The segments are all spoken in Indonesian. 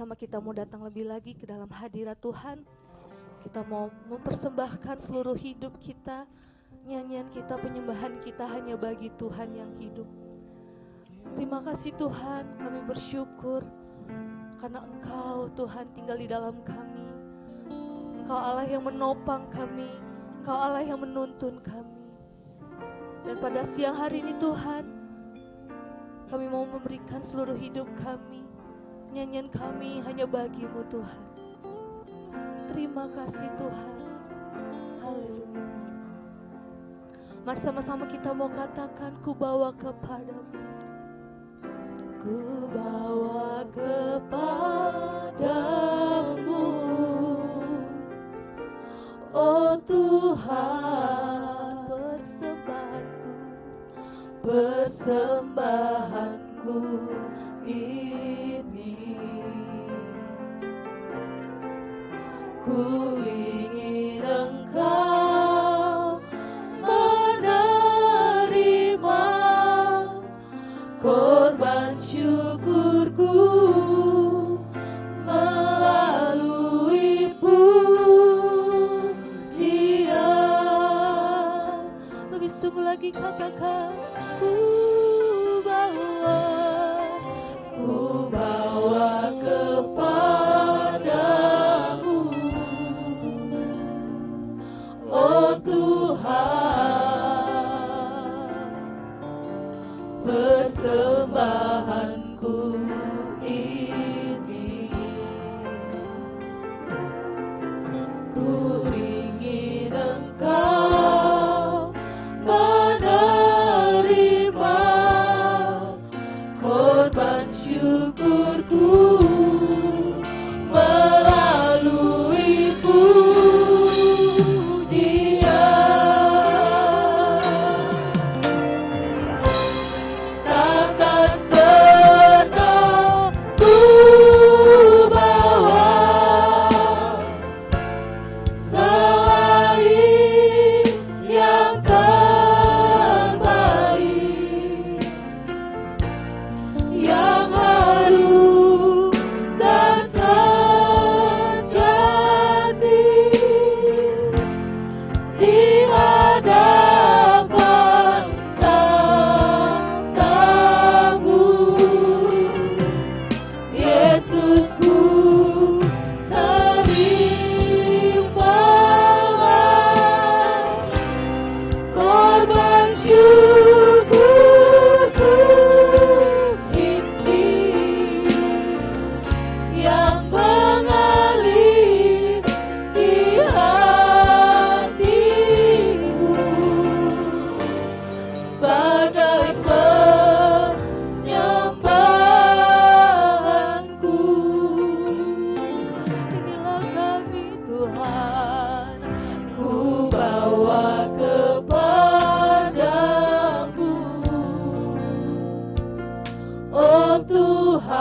sama-sama kita mau datang lebih lagi ke dalam hadirat Tuhan. Kita mau mempersembahkan seluruh hidup kita, nyanyian kita, penyembahan kita hanya bagi Tuhan yang hidup. Terima kasih Tuhan, kami bersyukur karena Engkau Tuhan tinggal di dalam kami. Engkau Allah yang menopang kami, Engkau Allah yang menuntun kami. Dan pada siang hari ini Tuhan, kami mau memberikan seluruh hidup kami, nyanyian kami hanya bagi-Mu Tuhan. Terima kasih Tuhan. Haleluya. Mari sama-sama kita mau katakan, ku bawa kepadamu. Ku bawa kepadamu, oh Tuhan, persembahanku ini. Ku ingin Engkau menerima korban syukurku melalui pujian. Lebih sungguh lagi katakan, ku bawa kepadamu, oh Tuhan, persembahanku ini. Ku ingin Engkau menerima korban syukurku melalui pujian. Takkan pernah ku bawa selain yang terbaik, yang harum dan sejati di hadapan tatamu. Yesusku, terimalah korban syukurku ini yang mengalir di hatiku sebagai penyembahanku. Inilah kami Tuhan, ku bawa kepadamu, oh Tuhan,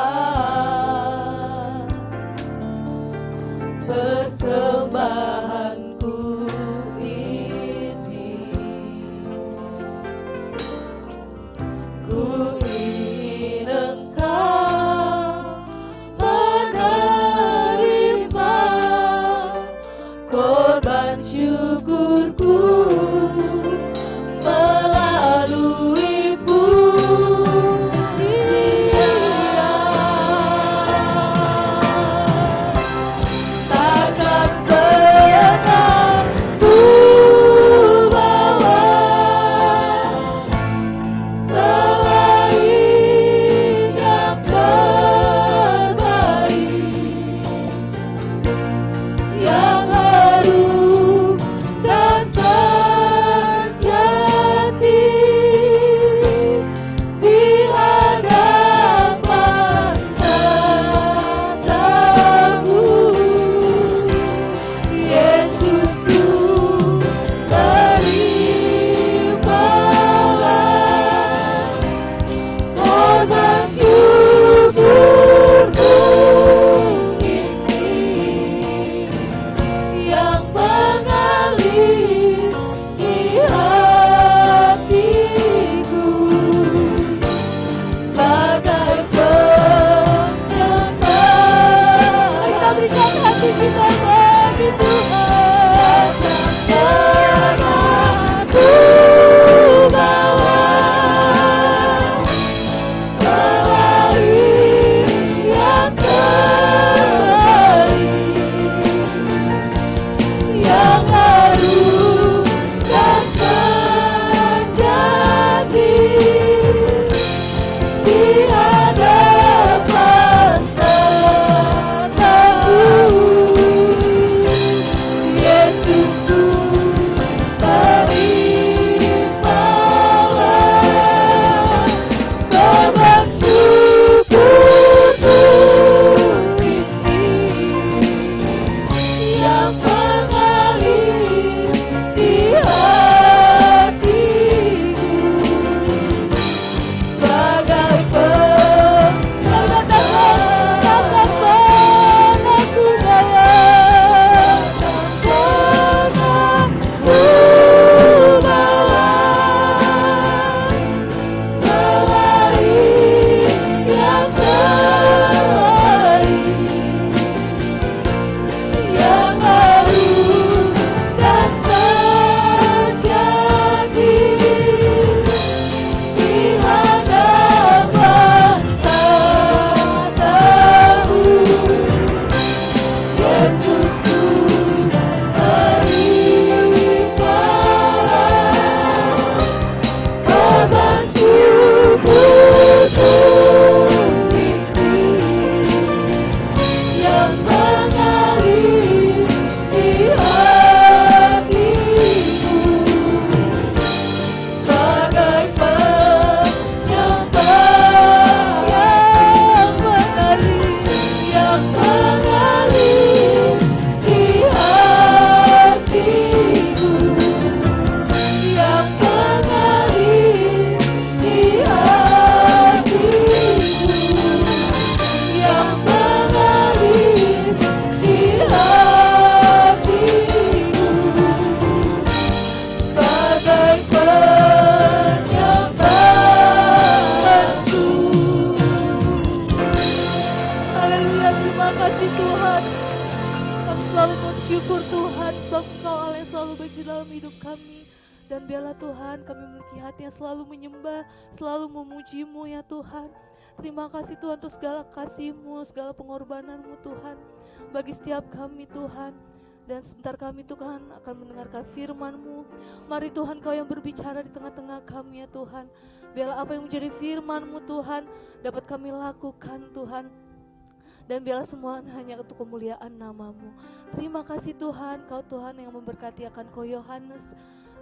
Terima kasih Tuhan untuk segala kasih-Mu, segala pengorbanan-Mu Tuhan bagi setiap kami Tuhan. Dan sebentar kami Tuhan akan mendengarkan firman-Mu. Mari Tuhan Kau yang berbicara di tengah-tengah kami ya Tuhan. Biarlah apa yang menjadi firman-Mu Tuhan dapat kami lakukan Tuhan. Dan biarlah semua hanya untuk kemuliaan nama-Mu. Terima kasih Tuhan, Kau Tuhan yang memberkati akan Kau Yohanes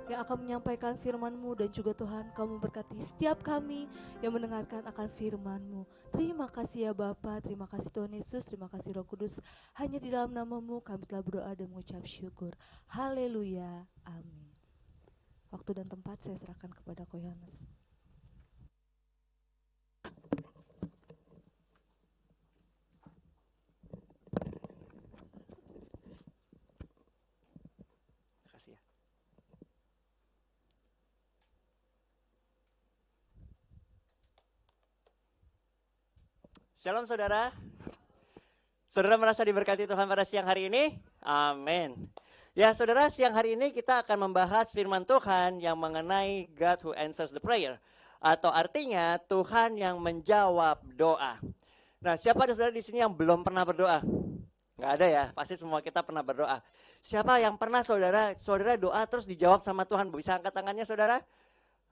yang akan menyampaikan firman-Mu, dan juga Tuhan Kau memberkati setiap kami yang mendengarkan akan firman-Mu. Terima kasih ya Bapa, terima kasih Tuhan Yesus, terima kasih Roh Kudus. Hanya di dalam nama-Mu kami telah berdoa dan mengucap syukur. Haleluya, amin. Waktu dan tempat saya serahkan kepada Ko Yohanes. Shalom saudara. Saudara merasa diberkati Tuhan pada siang hari ini? Amin. Ya saudara, siang hari ini kita akan membahas firman Tuhan yang mengenai God who answers the prayer. Atau artinya Tuhan yang menjawab doa. Nah, siapa ada saudara di sini yang belum pernah berdoa? Nggak ada ya, pasti semua kita pernah berdoa. Siapa yang pernah saudara doa terus dijawab sama Tuhan? Bisa angkat tangannya saudara?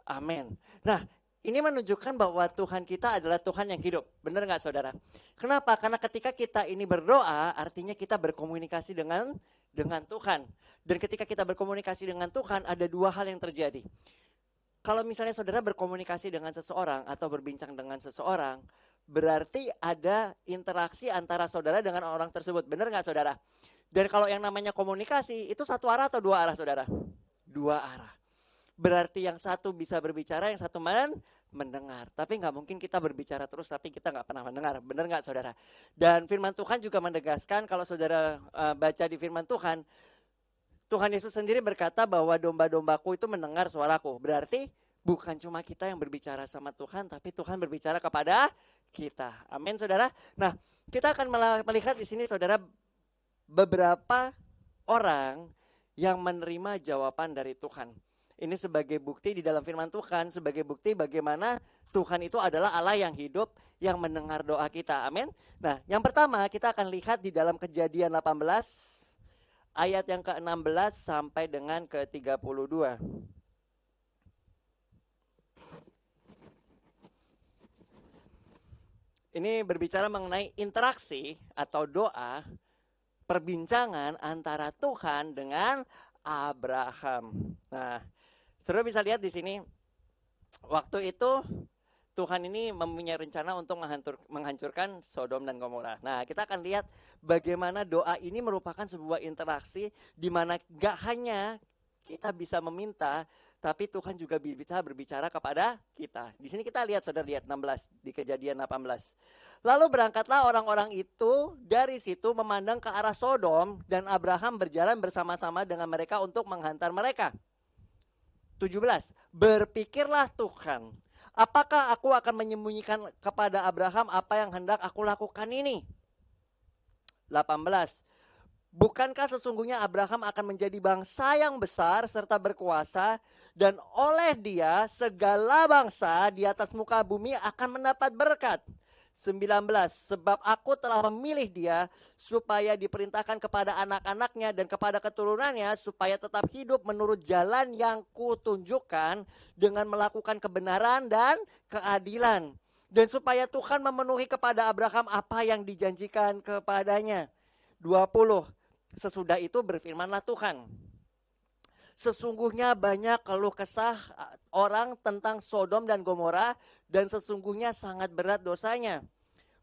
Amin. Nah, ini menunjukkan bahwa Tuhan kita adalah Tuhan yang hidup. Benar nggak saudara? Kenapa? Karena ketika kita ini berdoa, artinya kita berkomunikasi dengan Tuhan. Dan ketika kita berkomunikasi dengan Tuhan, ada dua hal yang terjadi. Kalau misalnya saudara berkomunikasi dengan seseorang atau berbincang dengan seseorang, berarti ada interaksi antara saudara dengan orang tersebut. Benar nggak saudara? Dan kalau yang namanya komunikasi, itu satu arah atau dua arah saudara? Dua arah. Berarti yang satu bisa berbicara, yang satu mendengar. Tapi nggak mungkin kita berbicara terus tapi kita nggak pernah mendengar. Benar nggak saudara? Dan firman Tuhan juga menegaskan kalau saudara baca di firman Tuhan, Tuhan Yesus sendiri berkata bahwa domba-dombaku itu mendengar suaraku. Berarti bukan cuma kita yang berbicara sama Tuhan, tapi Tuhan berbicara kepada kita. Amin saudara. Nah, kita akan melihat di sini saudara beberapa orang yang menerima jawaban dari Tuhan. Ini sebagai bukti di dalam firman Tuhan, sebagai bukti bagaimana Tuhan itu adalah Allah yang hidup, yang mendengar doa kita. Amin. Nah, yang pertama kita akan lihat di dalam Kejadian 18 ayat yang ke-16 sampai dengan ke-32. Ini berbicara mengenai interaksi atau doa, perbincangan antara Tuhan dengan Abraham. Nah, saudara bisa lihat di sini, waktu itu Tuhan ini mempunyai rencana untuk menghancurkan Sodom dan Gomora. Nah, kita akan lihat bagaimana doa ini merupakan sebuah interaksi di mana gak hanya kita bisa meminta, tapi Tuhan juga bisa berbicara kepada kita. Di sini kita lihat, saudara lihat 16 di Kejadian 18. Lalu berangkatlah orang-orang itu dari situ memandang ke arah Sodom, dan Abraham berjalan bersama-sama dengan mereka untuk menghantar mereka. 17. Berpikirlah Tuhan, apakah aku akan menyembunyikan kepada Abraham apa yang hendak aku lakukan ini? 18. Bukankah sesungguhnya Abraham akan menjadi bangsa yang besar serta berkuasa, dan oleh dia segala bangsa di atas muka bumi akan mendapat berkat. 19. Sebab aku telah memilih dia supaya diperintahkan kepada anak-anaknya dan kepada keturunannya supaya tetap hidup menurut jalan yang kutunjukkan dengan melakukan kebenaran dan keadilan, dan supaya Tuhan memenuhi kepada Abraham apa yang dijanjikan kepadanya. 20. Sesudah itu berfirmanlah Tuhan, sesungguhnya banyak keluh kesah orang tentang Sodom dan Gomora, dan sesungguhnya sangat berat dosanya.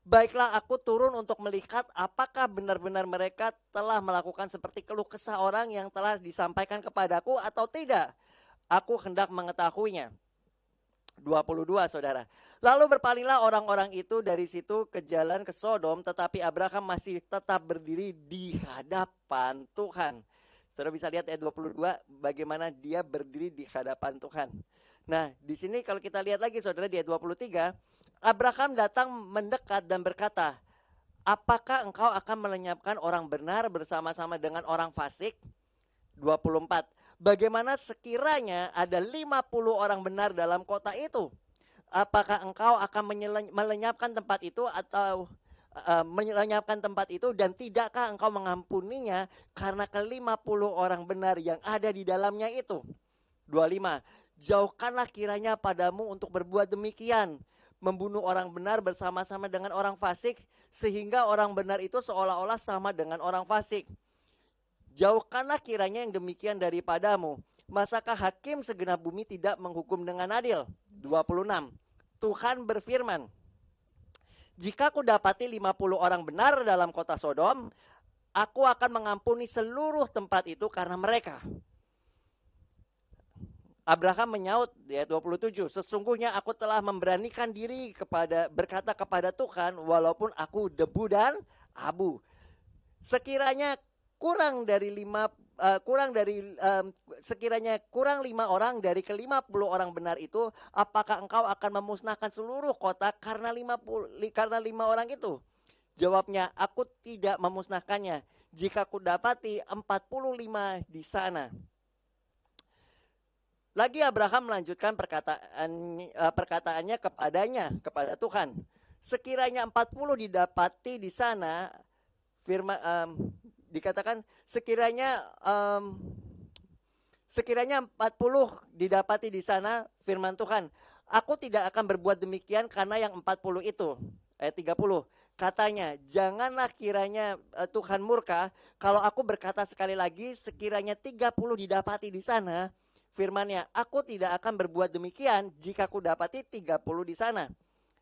Baiklah, aku turun untuk melihat apakah benar-benar mereka telah melakukan seperti keluh kesah orang yang telah disampaikan kepadaku atau tidak. Aku hendak mengetahuinya. 22, saudara. Lalu berpalinglah orang-orang itu dari situ ke jalan ke Sodom, tetapi Abraham masih tetap berdiri di hadapan Tuhan. Saudara bisa lihat ayat 22 bagaimana dia berdiri di hadapan Tuhan. Nah, di sini kalau kita lihat lagi, saudara, di ayat 23, Abraham datang mendekat dan berkata, apakah engkau akan melenyapkan orang benar bersama-sama dengan orang fasik? 24. Bagaimana sekiranya ada 50 orang benar dalam kota itu? Apakah engkau akan melenyapkan tempat itu atau melenyapkan tempat itu, dan tidakkah engkau mengampuninya karena ke-50 orang benar yang ada di dalamnya itu? 25. Jauhkanlah kiranya padamu untuk berbuat demikian, membunuh orang benar bersama-sama dengan orang fasik, sehingga orang benar itu seolah-olah sama dengan orang fasik. Jauhkanlah kiranya yang demikian daripadamu. Masakah hakim segenap bumi tidak menghukum dengan adil? 26. Tuhan berfirman, jika aku dapati 50 orang benar dalam kota Sodom, aku akan mengampuni seluruh tempat itu karena mereka. Abraham menyaut di ayat 27, sesungguhnya aku telah memberanikan diri berkata kepada Tuhan, walaupun aku debu dan abu. Sekiranya kurang 5 orang dari ke-50 orang benar itu, apakah engkau akan memusnahkan seluruh kota karena 5 orang itu? Jawabnya, aku tidak memusnahkannya jika aku dapati 45 di sana. Lagi Abraham melanjutkan perkataannya kepada Tuhan. Sekiranya 40 didapati di sana, dikatakan sekiranya 40 didapati di sana, firman Tuhan, aku tidak akan berbuat demikian karena yang 40 itu. Ayat 30. Katanya, janganlah kiranya Tuhan murka kalau aku berkata sekali lagi sekiranya 30 didapati di sana. Firman-Nya, aku tidak akan berbuat demikian jika aku dapati 30 di sana.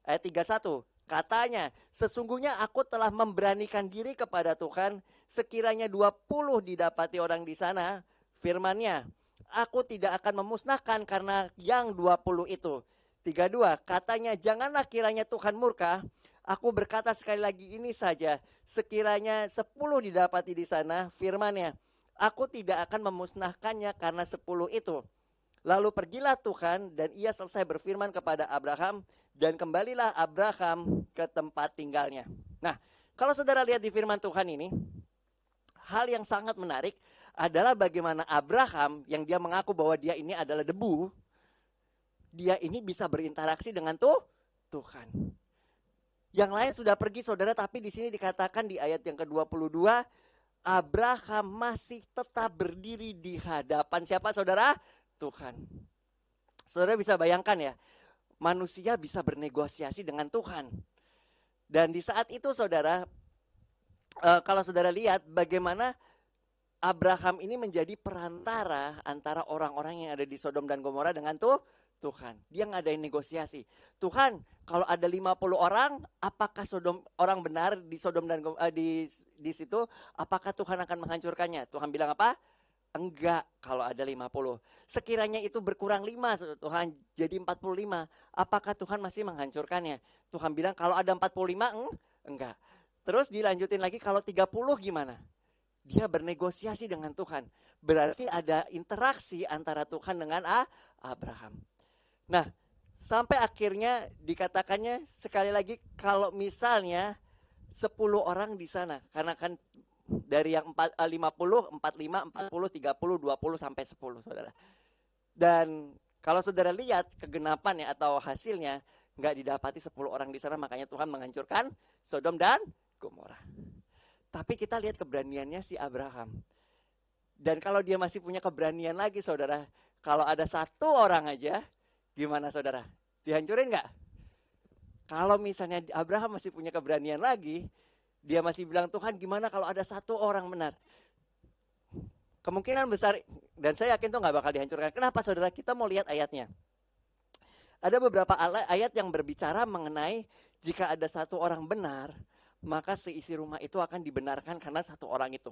Ayat 31. Katanya, sesungguhnya aku telah memberanikan diri kepada Tuhan, sekiranya 20 didapati orang di sana. Firman-Nya, aku tidak akan memusnahkan karena yang 20 itu. 32. Katanya, janganlah kiranya Tuhan murka. Aku berkata sekali lagi ini saja, sekiranya 10 didapati di sana. Firman-Nya, aku tidak akan memusnahkannya karena 10 itu. Lalu pergilah Tuhan, dan ia selesai berfirman kepada Abraham, dan kembalilah Abraham ke tempat tinggalnya. Nah, kalau saudara lihat di firman Tuhan ini, hal yang sangat menarik adalah bagaimana Abraham yang dia mengaku bahwa dia ini adalah debu, dia ini bisa berinteraksi dengan Tuhan. Yang lain sudah pergi saudara, tapi di sini dikatakan di ayat yang ke-22, Abraham masih tetap berdiri di hadapan siapa saudara? Tuhan. Saudara bisa bayangkan ya, manusia bisa bernegosiasi dengan Tuhan. Dan di saat itu saudara, kalau saudara lihat bagaimana Abraham ini menjadi perantara antara orang-orang yang ada di Sodom dan Gomora dengan Tuhan. Dia ngadain negosiasi. Tuhan, kalau ada 50 orang, apakah orang benar di Sodom dan di situ, apakah Tuhan akan menghancurkannya? Tuhan bilang apa? Enggak, kalau ada 50. Sekiranya itu berkurang 5, Tuhan jadi 45. Apakah Tuhan masih menghancurkannya? Tuhan bilang kalau ada 45, enggak. Terus dilanjutin lagi, kalau 30 gimana? Dia bernegosiasi dengan Tuhan. Berarti ada interaksi antara Tuhan dengan Abraham. Nah, sampai akhirnya dikatakannya sekali lagi kalau misalnya 10 orang di sana. Karena kan dari yang 50, 45, 40, 30, 20 sampai 10 saudara. Dan kalau saudara lihat kegenapan ya atau hasilnya nggak didapati 10 orang di sana, makanya Tuhan menghancurkan Sodom dan Gomora. Tapi kita lihat keberaniannya si Abraham. Dan kalau dia masih punya keberanian lagi saudara, kalau ada 1 orang aja, gimana saudara? Dihancurin nggak? Kalau misalnya Abraham masih punya keberanian lagi, dia masih bilang, Tuhan gimana kalau ada 1 orang benar? Kemungkinan besar, dan saya yakin itu nggak bakal dihancurkan. Kenapa saudara? Kita mau lihat ayatnya. Ada beberapa ayat yang berbicara mengenai jika ada 1 orang benar, maka seisi rumah itu akan dibenarkan karena 1 orang itu.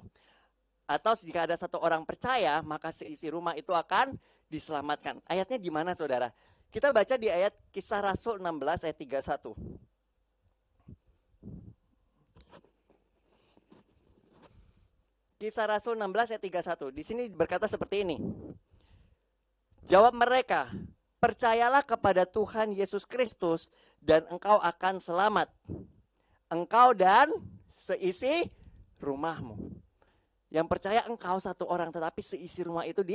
Atau jika ada 1 orang percaya, maka seisi rumah itu akan diselamatkan. Ayatnya di mana saudara? Kita baca di ayat Kisah Rasul 16 ayat 31. Kisah Rasul 16 ayat 31. Di sini berkata seperti ini. Jawab mereka, percayalah kepada Tuhan Yesus Kristus dan engkau akan selamat. Engkau dan seisi rumahmu. Yang percaya engkau 1 orang, tetapi seisi rumah itu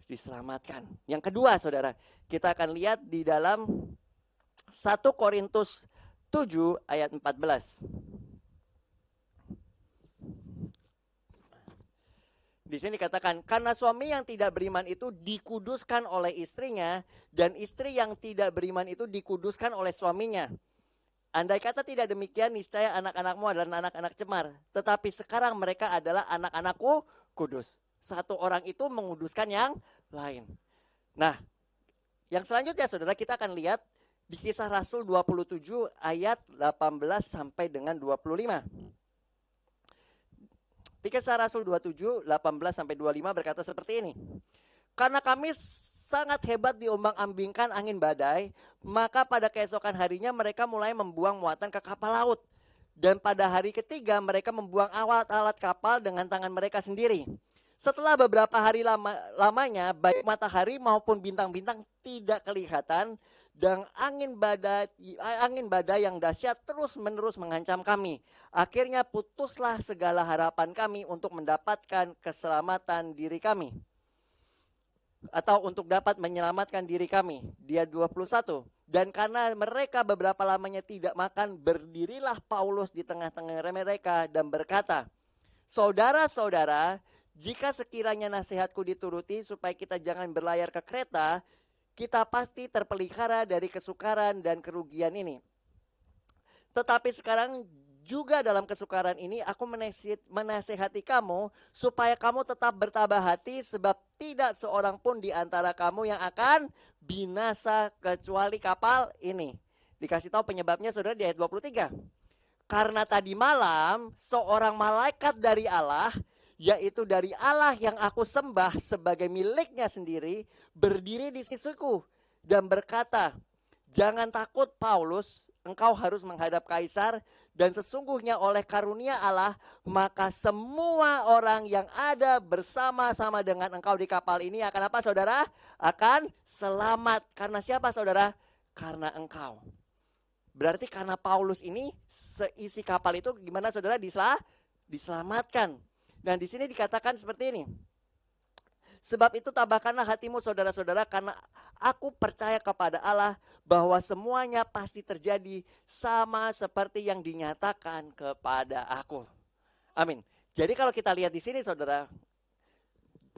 diselamatkan. Yang kedua saudara, kita akan lihat di dalam 1 Korintus 7 ayat 14. Di sini dikatakan, karena suami yang tidak beriman itu dikuduskan oleh istrinya, dan istri yang tidak beriman itu dikuduskan oleh suaminya. Andai kata tidak demikian, niscaya anak-anakmu adalah anak-anak cemar. Tetapi sekarang mereka adalah anak-anakku kudus. 1 orang itu menguduskan yang lain. Nah, yang selanjutnya saudara, kita akan lihat di Kisah Rasul 27 ayat 18 sampai dengan 25. Di Kisah Rasul 27, 18 sampai 25 berkata seperti ini. Karena kami sangat hebat diombang-ambingkan angin badai, maka pada keesokan harinya mereka mulai membuang muatan ke kapal laut. Dan pada hari ketiga mereka membuang alat-alat kapal dengan tangan mereka sendiri. Setelah beberapa hari lamanya, baik matahari maupun bintang-bintang tidak kelihatan, dan angin badai yang dahsyat terus-menerus mengancam kami. Akhirnya putuslah segala harapan kami untuk mendapatkan keselamatan diri kami. Atau untuk dapat menyelamatkan diri kami. Dia 21. Dan karena mereka beberapa lamanya tidak makan, berdirilah Paulus di tengah-tengah mereka dan berkata, saudara-saudara, jika sekiranya nasihatku dituruti supaya kita jangan berlayar ke Kreta, kita pasti terpelihara dari kesukaran dan kerugian ini. Tetapi sekarang juga dalam kesukaran ini aku menasihati kamu supaya kamu tetap bertabah hati, sebab tidak seorang pun di antara kamu yang akan binasa kecuali kapal ini. Dikasih tahu penyebabnya saudara di ayat 23. Karena tadi malam seorang malaikat dari Allah, yaitu dari Allah yang aku sembah sebagai miliknya sendiri, berdiri di sisiku dan berkata, jangan takut Paulus, engkau harus menghadap kaisar, dan sesungguhnya oleh karunia Allah, maka semua orang yang ada bersama-sama dengan engkau di kapal ini akan apa saudara? Akan selamat. Karena siapa saudara? Karena engkau. Berarti karena Paulus ini seisi kapal itu gimana saudara? Diselamatkan. Dan di sini dikatakan seperti ini. Sebab itu tabahkanlah hatimu saudara-saudara, karena aku percaya kepada Allah bahwa semuanya pasti terjadi sama seperti yang dinyatakan kepada aku. Amin. Jadi kalau kita lihat di sini saudara,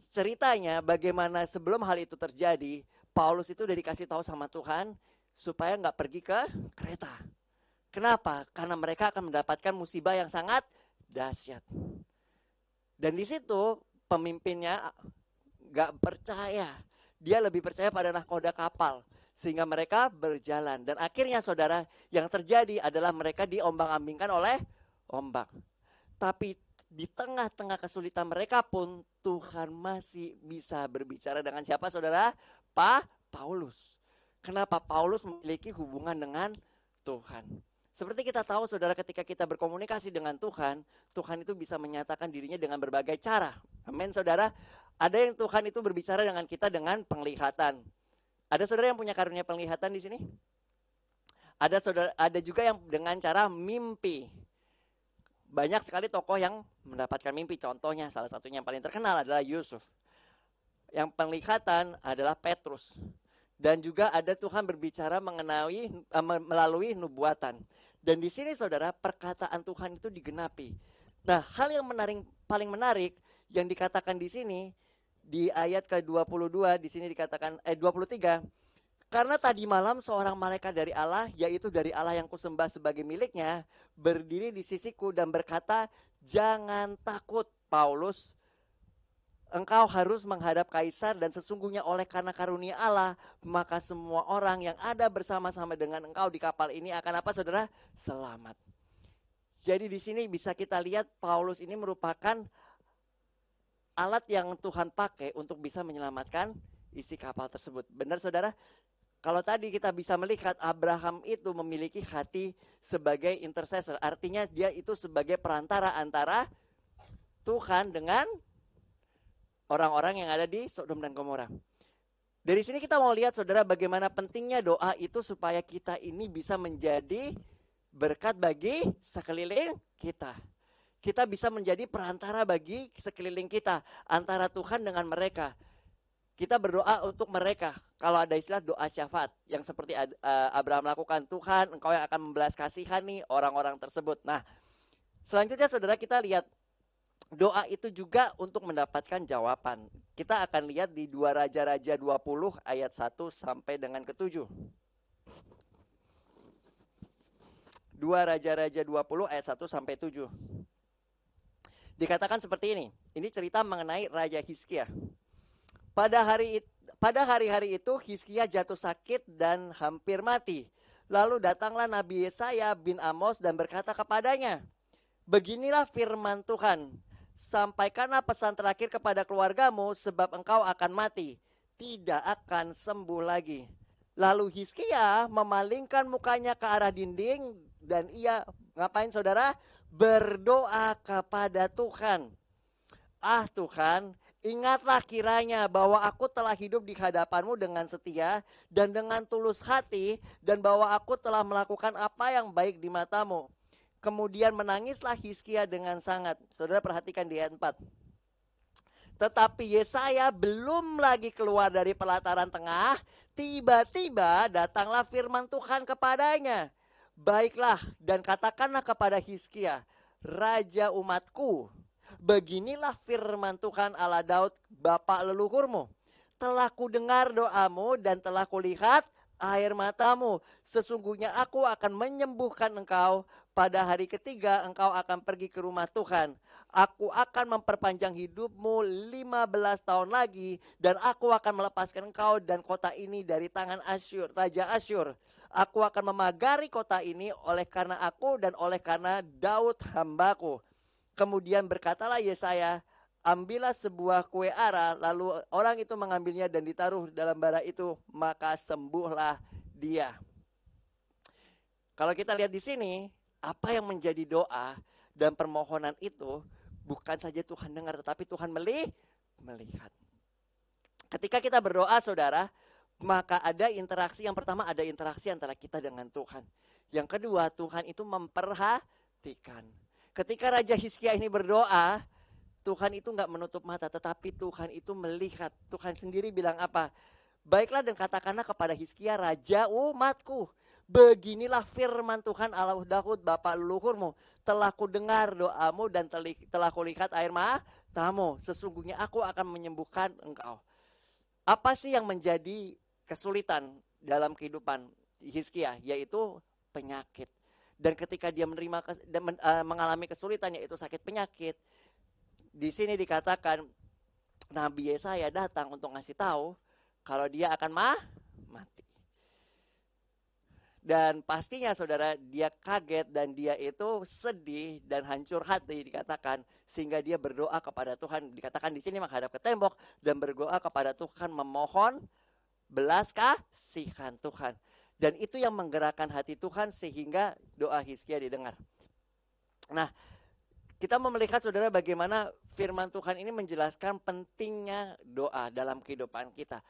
ceritanya bagaimana sebelum hal itu terjadi, Paulus itu udah dikasih tahu sama Tuhan supaya nggak pergi ke Kreta. Kenapa? Karena mereka akan mendapatkan musibah yang sangat dahsyat. Dan di situ pemimpinnya nggak percaya. Dia lebih percaya pada nahkoda kapal. Sehingga mereka berjalan. Dan akhirnya saudara, yang terjadi adalah mereka diombang-ambingkan oleh ombak. Tapi di tengah-tengah kesulitan mereka pun Tuhan masih bisa berbicara dengan siapa saudara? Paulus. Kenapa? Paulus memiliki hubungan dengan Tuhan. Seperti kita tahu saudara, ketika kita berkomunikasi dengan Tuhan, Tuhan itu bisa menyatakan dirinya dengan berbagai cara. Amin saudara. Ada yang Tuhan itu berbicara dengan kita dengan penglihatan. Ada saudara yang punya karunia penglihatan di sini? Ada juga yang dengan cara mimpi. Banyak sekali tokoh yang mendapatkan mimpi. Contohnya salah satunya yang paling terkenal adalah Yusuf. Yang penglihatan adalah Petrus. Dan juga ada Tuhan berbicara melalui nubuatan. Dan di sini saudara, perkataan Tuhan itu digenapi. Nah, hal yang paling menarik yang dikatakan di sini di ayat ke-22, di sini dikatakan 23, karena tadi malam seorang malaikat dari Allah, yaitu dari Allah yang kusembah sebagai miliknya, berdiri di sisiku dan berkata, jangan takut Paulus, engkau harus menghadap kaisar, dan sesungguhnya oleh karena karunia Allah, maka semua orang yang ada bersama-sama dengan engkau di kapal ini akan apa saudara? Selamat. Jadi di sini bisa kita lihat Paulus ini merupakan alat yang Tuhan pakai untuk bisa menyelamatkan isi kapal tersebut. Benar saudara? Kalau tadi kita bisa melihat Abraham itu memiliki hati sebagai intercessor. Artinya dia itu sebagai perantara antara Tuhan dengan orang-orang yang ada di Sodom dan Gomora. Dari sini kita mau lihat saudara bagaimana pentingnya doa itu supaya kita ini bisa menjadi berkat bagi sekeliling kita. Kita bisa menjadi perantara bagi sekeliling kita, antara Tuhan dengan mereka. Kita berdoa untuk mereka. Kalau ada istilah doa syafaat, yang seperti Abraham lakukan, Tuhan engkau yang akan membelas kasihani orang-orang tersebut. Nah, selanjutnya saudara kita lihat, doa itu juga untuk mendapatkan jawaban. Kita akan lihat di 2 Raja-Raja 20 ayat 1 sampai dengan ke-7. 2 Raja-Raja 20 ayat 1 sampai 7. Dikatakan seperti ini. Ini cerita mengenai Raja Hizkia. Pada hari-hari itu Hizkia jatuh sakit dan hampir mati. Lalu datanglah Nabi Yesaya bin Amos dan berkata kepadanya, beginilah firman Tuhan, sampaikanlah pesan terakhir kepada keluargamu sebab engkau akan mati, tidak akan sembuh lagi. Lalu Hizkia memalingkan mukanya ke arah dinding dan ia ngapain saudara? Berdoa kepada Tuhan. Ah Tuhan, ingatlah kiranya bahwa aku telah hidup di hadapanmu dengan setia dan dengan tulus hati, dan bahwa aku telah melakukan apa yang baik di matamu. Kemudian menangislah Hizkia dengan sangat. Saudara perhatikan di ayat 4. Tetapi Yesaya belum lagi keluar dari pelataran tengah, tiba-tiba datanglah firman Tuhan kepadanya. Baiklah dan katakanlah kepada Hizkia, raja umatku, beginilah firman Tuhan Allah Daud, bapa leluhurmu. Telah kudengar doamu dan telah kulihat air matamu. Sesungguhnya aku akan menyembuhkan engkau. Pada hari ketiga engkau akan pergi ke rumah Tuhan. Aku akan memperpanjang hidupmu 15 tahun lagi. Dan aku akan melepaskan engkau dan kota ini dari tangan Asyur, Raja Asyur. Aku akan memagari kota ini oleh karena aku dan oleh karena Daud hambaku. Kemudian berkatalah Yesaya, ambillah sebuah kue ara, lalu orang itu mengambilnya dan ditaruh dalam bara itu, maka sembuhlah dia. Kalau kita lihat di sini, apa yang menjadi doa dan permohonan itu bukan saja Tuhan dengar, tetapi Tuhan melihat. Ketika kita berdoa saudara, maka ada interaksi. Yang pertama ada interaksi antara kita dengan Tuhan. Yang kedua, Tuhan itu memperhatikan. Ketika Raja Hizkia ini berdoa, Tuhan itu nggak menutup mata, tetapi Tuhan itu melihat. Tuhan sendiri bilang apa? Baiklah dan katakanlah kepada Hizkia, raja umatku, beginilah firman Tuhan Allah Daud bapa leluhurmu, telah kudengar doamu dan telah kulihat air matamu, sesungguhnya aku akan menyembuhkan engkau. Apa sih yang menjadi kesulitan dalam kehidupan Hizkia? Yaitu penyakit. Dan ketika dia mengalami kesulitan, yaitu sakit penyakit, di sini dikatakan Nabi Yesaya datang untuk ngasih tahu kalau dia akan mati. Dan pastinya saudara, dia kaget dan dia itu sedih dan hancur hati dikatakan, sehingga dia berdoa kepada Tuhan. Dikatakan di sini menghadap ke tembok dan berdoa kepada Tuhan, memohon belas kasihan Tuhan. Dan itu yang menggerakkan hati Tuhan sehingga doa Hizkia didengar. Nah, kita mau melihat saudara bagaimana firman Tuhan ini menjelaskan pentingnya doa dalam kehidupan kita.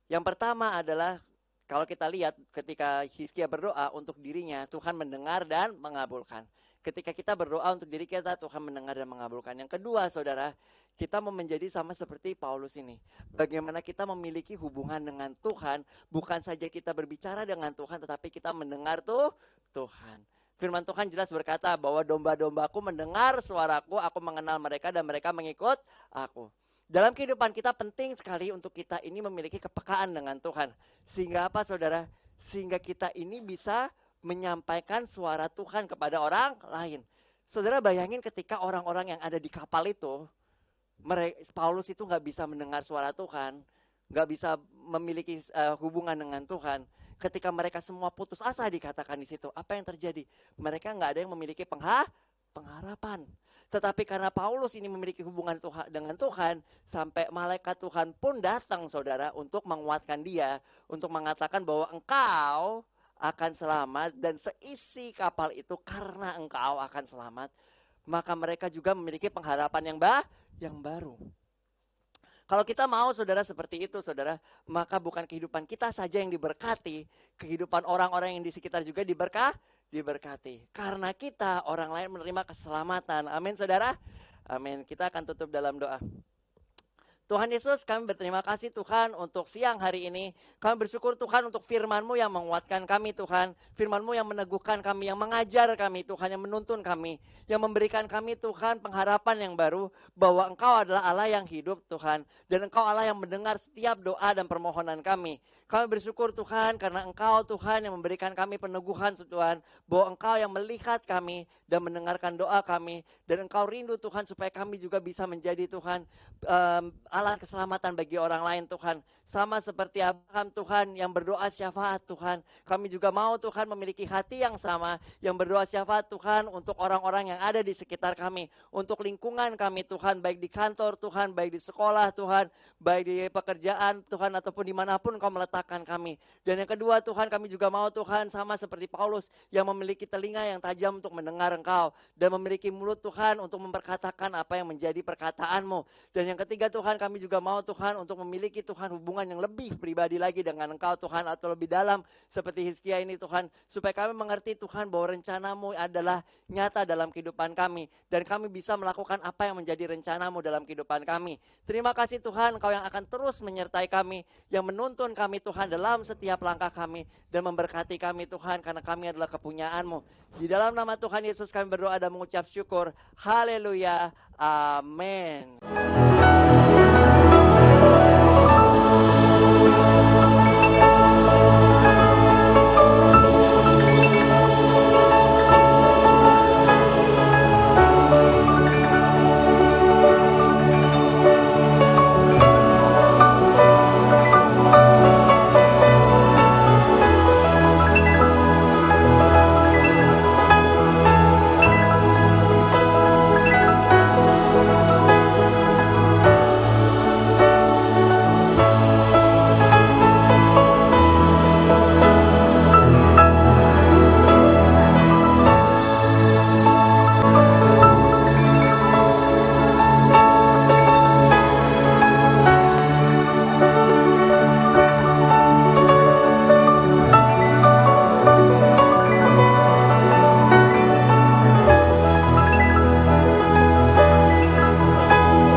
Yang pertama adalah kalau kita lihat ketika Hizkia berdoa untuk dirinya, Tuhan mendengar dan mengabulkan. Ketika kita berdoa untuk diri kita, Tuhan mendengar dan mengabulkan. Yang kedua saudara, kita mau menjadi sama seperti Paulus ini. Bagaimana kita memiliki hubungan dengan Tuhan, bukan saja kita berbicara dengan Tuhan, tetapi kita mendengar Tuhan. Firman Tuhan jelas berkata bahwa domba-dombaku mendengar suaraku, aku mengenal mereka dan mereka mengikut aku. Dalam kehidupan kita penting sekali untuk kita ini memiliki kepekaan dengan Tuhan. Sehingga apa saudara? Sehingga kita ini bisa menyampaikan suara Tuhan kepada orang lain. Saudara bayangin ketika orang-orang yang ada di kapal itu, Paulus itu gak bisa mendengar suara Tuhan, gak bisa memiliki hubungan dengan Tuhan. Ketika mereka semua putus asa dikatakan di situ, apa yang terjadi? Mereka gak ada yang memiliki pengharapan. Tetapi karena Paulus ini memiliki hubungan dengan Tuhan, sampai malaikat Tuhan pun datang saudara untuk menguatkan dia, untuk mengatakan bahwa engkau akan selamat dan seisi kapal itu karena engkau akan selamat. Maka mereka juga memiliki pengharapan yang baru. Kalau kita mau saudara seperti itu saudara, maka bukan kehidupan kita saja yang diberkati, kehidupan orang-orang yang di sekitar juga diberkati. Karena kita orang lain menerima keselamatan. Amin saudara. Amin. Kita akan tutup dalam doa. Tuhan Yesus, kami berterima kasih Tuhan untuk siang hari ini. Kami bersyukur Tuhan untuk firman-Mu yang menguatkan kami Tuhan. Firman-Mu yang meneguhkan kami, yang mengajar kami Tuhan, yang menuntun kami. Yang memberikan kami Tuhan pengharapan yang baru bahwa Engkau adalah Allah yang hidup Tuhan. Dan Engkau Allah yang mendengar setiap doa dan permohonan kami. Kami bersyukur Tuhan karena Engkau Tuhan yang memberikan kami peneguhan Tuhan. Bahwa Engkau yang melihat kami dan mendengarkan doa kami. Dan Engkau rindu Tuhan supaya kami juga bisa menjadi Tuhan alat keselamatan bagi orang lain Tuhan. Sama seperti Abraham Tuhan yang berdoa syafaat Tuhan. Kami juga mau Tuhan memiliki hati yang sama. Yang berdoa syafaat Tuhan untuk orang-orang yang ada di sekitar kami. Untuk lingkungan kami Tuhan. Baik di kantor Tuhan, baik di sekolah Tuhan. Baik di pekerjaan Tuhan ataupun dimanapun Kau meletakkan kami. Dan yang kedua Tuhan, kami juga mau Tuhan sama seperti Paulus yang memiliki telinga yang tajam untuk mendengar Engkau. Dan memiliki mulut Tuhan untuk memperkatakan apa yang menjadi perkataanmu. Dan yang ketiga Tuhan, kami juga mau Tuhan untuk memiliki Tuhan hubungan yang lebih pribadi lagi dengan Engkau Tuhan, atau lebih dalam seperti Hizkia ini Tuhan, supaya kami mengerti Tuhan bahwa rencana-Mu adalah nyata dalam kehidupan kami dan kami bisa melakukan apa yang menjadi rencana-Mu dalam kehidupan kami. Terima kasih Tuhan, Engkau yang akan terus menyertai kami, yang menuntun kami Tuhan dalam setiap langkah kami dan memberkati kami Tuhan, karena kami adalah kepunyaan-Mu. Di dalam nama Tuhan Yesus kami berdoa dan mengucap syukur. Haleluya. Amin.